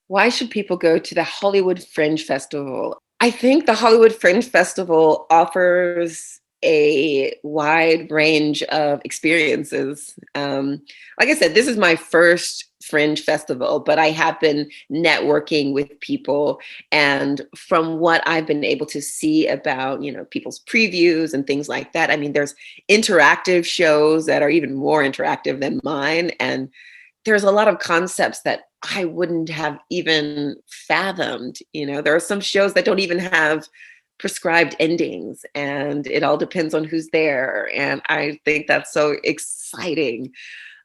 Why should people go to the Hollywood Fringe Festival? I think the Hollywood Fringe Festival offers a wide range of experiences. Like I said, this is my first Fringe Festival, but I have been networking with people. And from what I've been able to see about, people's previews and things like that, I mean, there's interactive shows that are even more interactive than mine. And there's a lot of concepts that I wouldn't have even fathomed. There are some shows that don't even have prescribed endings, and it all depends on who's there. And I think that's so exciting.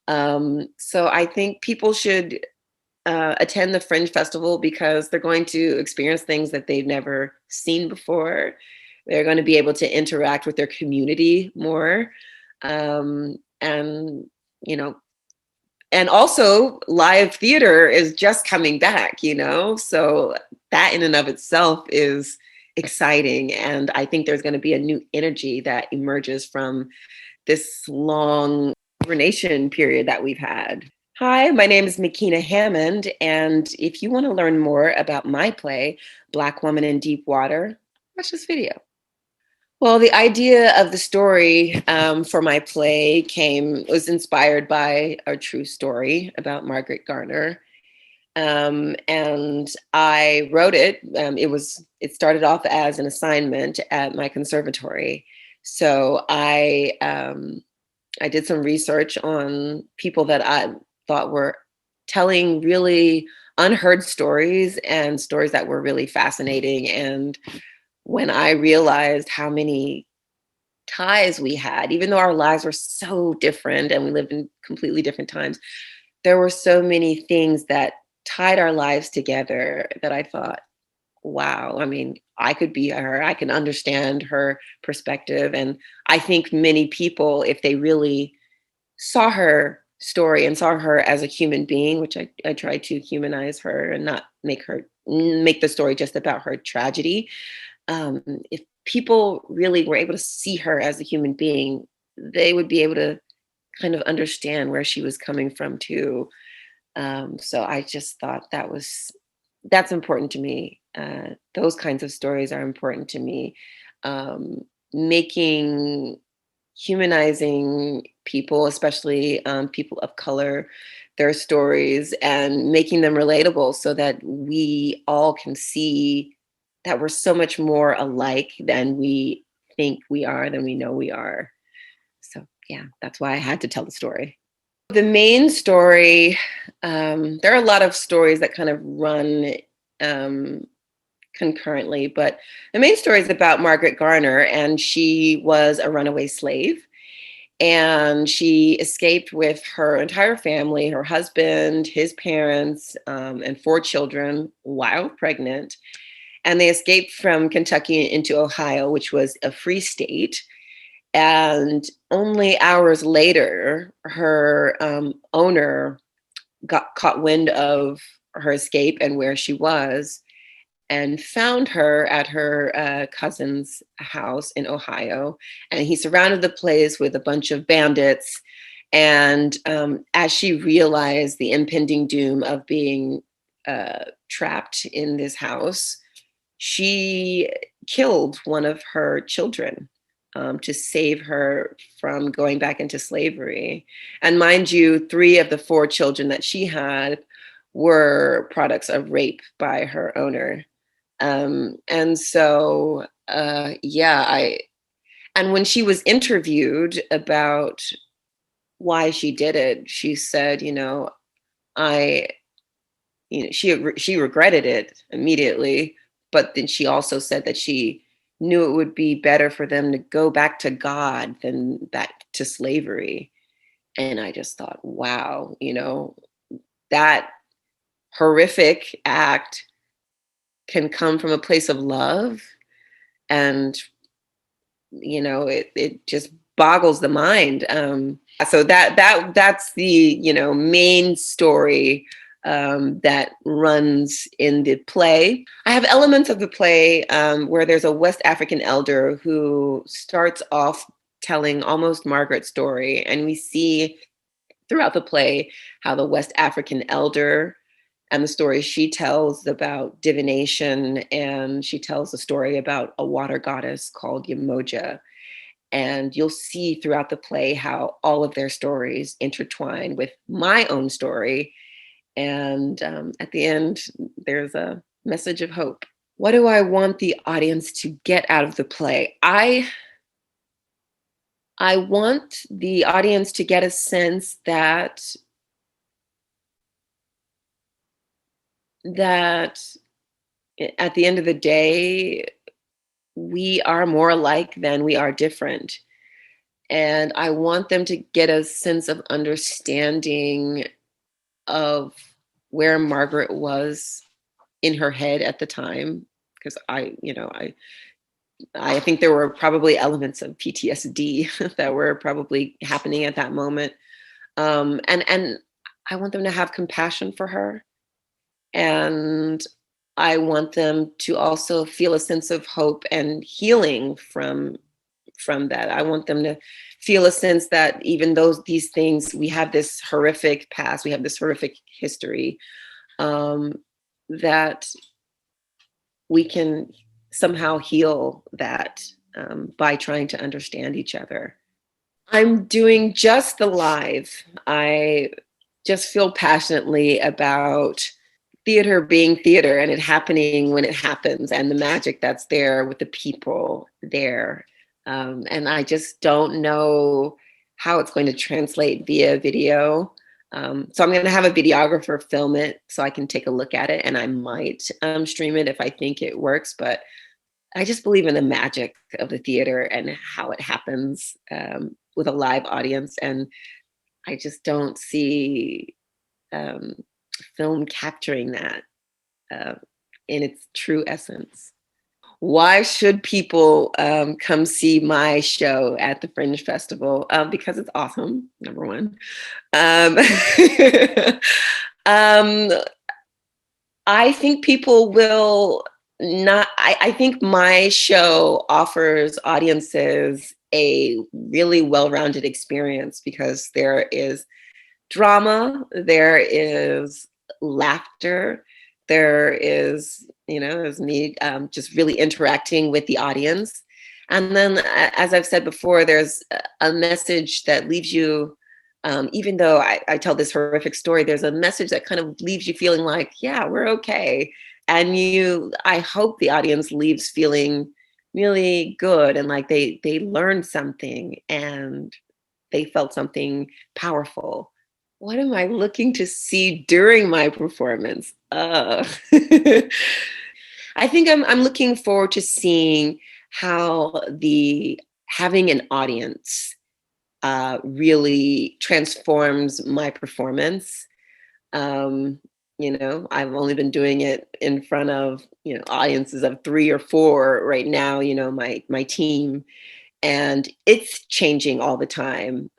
So I think people should attend the Fringe Festival because they're going to experience things that they've never seen before. They're going to be able to interact with their community more. And, you know, and also live theater is just coming back, so that in and of itself is exciting. And I think there's going to be a new energy that emerges from this long hibernation period that we've had. Hi, my name is Makena Hammond, and if you want to learn more about my play, Black Woman in Deep Water, watch this video. Well, the idea of the story for my play was inspired by a true story about Margaret Garner. And I wrote it. It started off as an assignment at my conservatory. So I did some research on people that I thought were telling really unheard stories and stories that were really fascinating. And when I realized how many ties we had, even though our lives were so different and we lived in completely different times, there were so many things that tied our lives together that I thought, wow, I mean, I could be her. I can understand her perspective. And I think many people, if they really saw her story and saw her as a human being, which I tried to humanize her and not make the story just about her tragedy. If people really were able to see her as a human being, they would be able to kind of understand where she was coming from too. So I just thought that's important to me. Those kinds of stories are important to me. Making humanizing people, especially people of color, their stories, and making them relatable so that we all can see that we're so much more alike than we think we are, than we know we are. So yeah, that's why I had to tell the story. The main story, there are a lot of stories that kind of run concurrently, but the main story is about Margaret Garner, and she was a runaway slave. And she escaped with her entire family, her husband, his parents, and 4 children while pregnant. And they escaped from Kentucky into Ohio, which was a free state. And only hours later, her owner got caught wind of her escape and where she was, and found her at her cousin's house in Ohio. And he surrounded the place with a bunch of bandits. And as she realized the impending doom of being trapped in this house, she killed one of her children to save her from going back into slavery. And mind you, 3 of the 4 children that she had were products of rape by her owner. And so, and when she was interviewed about why she did it, she said, she regretted it immediately, but then she also said that she knew it would be better for them to go back to God than back to slavery. And I just thought, wow, that horrific act can come from a place of love. And it just boggles the mind. So that's the main story that runs in the play. I have elements of the play where there's a West African elder who starts off telling almost Margaret's story, and we see throughout the play how the West African elder and the story she tells about divination, and she tells a story about a water goddess called Yamoja. And you'll see throughout the play how all of their stories intertwine with my own story. And at the end, there's a message of hope. What do I want the audience to get out of the play? I want the audience to get a sense that at the end of the day, we are more alike than we are different. And I want them to get a sense of understanding of where Margaret was in her head at the time. Because I think there were probably elements of PTSD that were probably happening at that moment. And I want them to have compassion for her. And I want them to also feel a sense of hope and healing from that. I want them to feel a sense that even though these things, we have this horrific past, we have this horrific history, that we can somehow heal that by trying to understand each other. I'm doing just the live. I just feel passionately about theater being theater and it happening when it happens, and the magic that's there with the people there. And I just don't know how it's going to translate via video. So I'm going to have a videographer film it so I can take a look at it, and I might stream it if I think it works. But I just believe in the magic of the theater and how it happens with a live audience. And I just don't see film capturing that in its true essence. Why should people come see my show at the Fringe Festival? Because it's awesome, number one. I think people will not, I think my show offers audiences a really well-rounded experience because there is drama, there is laughter, there is, there's me just really interacting with the audience. And then, as I've said before, there's a message that leaves you, even though I tell this horrific story, there's a message that kind of leaves you feeling like, yeah, we're okay. And I hope the audience leaves feeling really good and like they learned something and they felt something powerful. What am I looking to see during my performance? I think I'm looking forward to seeing how having an audience really transforms my performance. I've only been doing it in front of audiences of 3 or 4 right now. My team. And it's changing all the time,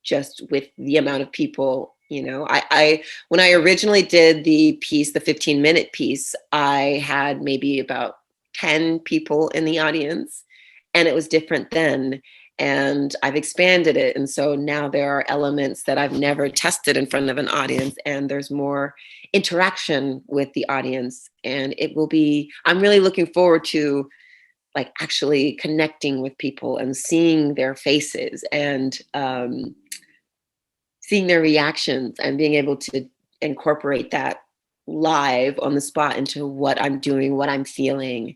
just with the amount of people. When I originally did the 15-minute piece, I had maybe about 10 people in the audience, and it was different then. And I've expanded it. And so now there are elements that I've never tested in front of an audience, and there's more interaction with the audience. And I'm really looking forward to like actually connecting with people and seeing their faces and seeing their reactions and being able to incorporate that live on the spot into what I'm doing, what I'm feeling.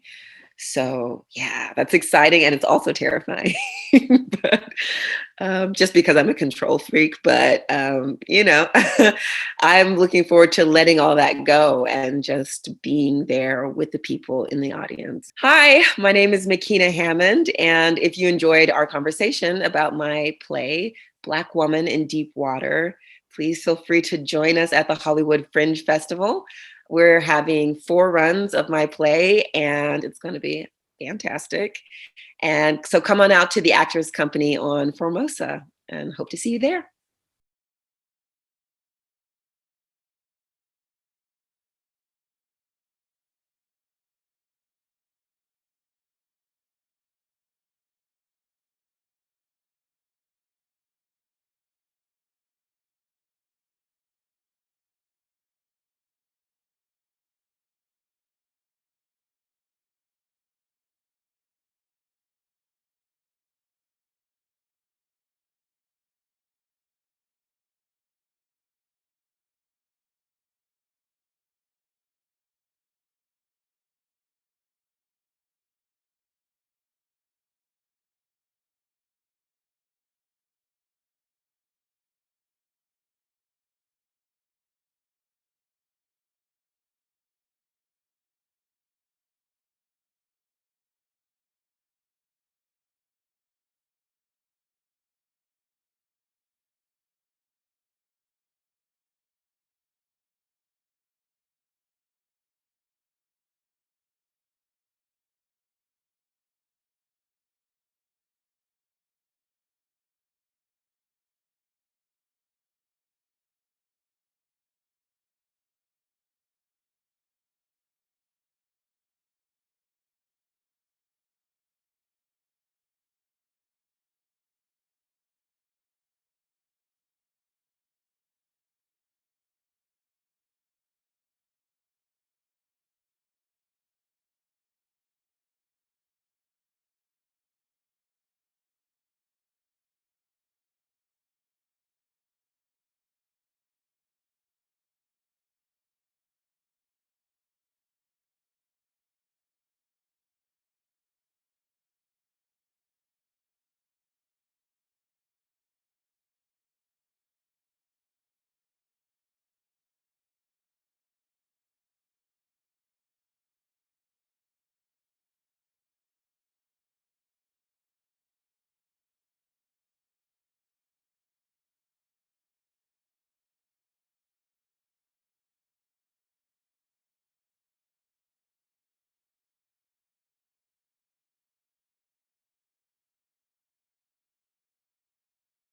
So yeah, that's exciting. And it's also terrifying, but just because I'm a control freak, but I'm looking forward to letting all that go and just being there with the people in the audience. Hi, my name is Makena Hammond. And if you enjoyed our conversation about my play, Black Woman in Deep Water, please feel free to join us at the Hollywood Fringe Festival. We're having 4 runs of my play, and it's going to be fantastic. And so come on out to the Actors Company on Formosa, and hope to see you there.